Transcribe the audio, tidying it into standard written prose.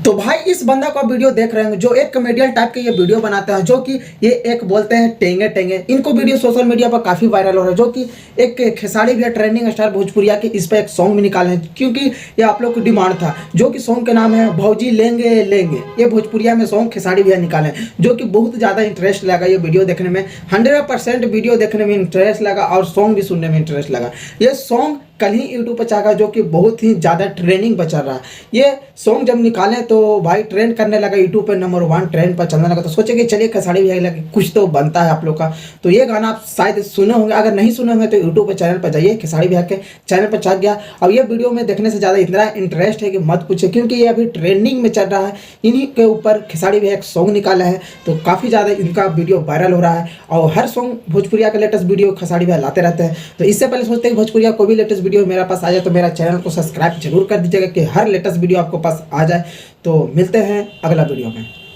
तो भाई इस बंदा को वीडियो देख रहे हैं जो एक कॉमेडियन टाइप के ये वीडियो बनाते हैं, जो कि ये एक बोलते हैं टेंगे टेंगे। इनको वीडियो सोशल मीडिया पर काफ़ी वायरल हो रहा है, जो कि एक खेसारी भैया ट्रेंडिंग स्टार भोजपुरिया के इस पर एक सॉन्ग भी निकाले हैं, क्योंकि ये आप लोग को डिमांड था। जो कि सॉन्ग के नाम है भौजी लेंगे लेंगे। ये भोजपुरिया में सॉन्ग खेसारी भैया निकाले हैं, जो कि बहुत ज़्यादा इंटरेस्ट लगा ये वीडियो देखने में। 100% वीडियो देखने में इंटरेस्ट लगा और सॉन्ग भी सुनने में इंटरेस्ट लगा। ये सॉन्ग कल ही यूट्यूब पर चाहा, जो कि बहुत ही ज़्यादा ट्रेंडिंग पर चल रहा है। ये सॉन्ग जब निकाले तो भाई ट्रेंड करने लगा, यूट्यूब पे नंबर 1 ट्रेंड पर चलने लगा। तो सोचे कि चलिए खेसारी भैया लगे कुछ तो बनता है आप लोग का। तो ये गाना आप शायद सुने होंगे, अगर नहीं सुने होंगे तो यूट्यूब पर चैनल पर जाइए, खेसारी भैया के चैनल पर चल गया। अब ये वीडियो में देखने से ज़्यादा इतना इंटरेस्ट है कि मत पूछे, क्योंकि ये अभी ट्रेंडिंग में चल रहा है। इन्हीं के ऊपर खेसारी भैया एक सॉन्ग निकाला है, तो काफ़ी ज़्यादा इनका वीडियो वायरल हो रहा है। और हर सॉन्ग भोजपुरिया का लेटेस्ट वीडियो खेसारी भैया लाते रहते हैं। तो इससे पहले सोचते हैं कि भोजपुरिया कोई भी लेटेस्ट वीडियो मेरे पास आ जाए तो मेरा चैनल को सब्सक्राइब जरूर कर दीजिएगा कि हर लेटेस्ट वीडियो आपको पास आ जाए। तो मिलते हैं अगला वीडियो में।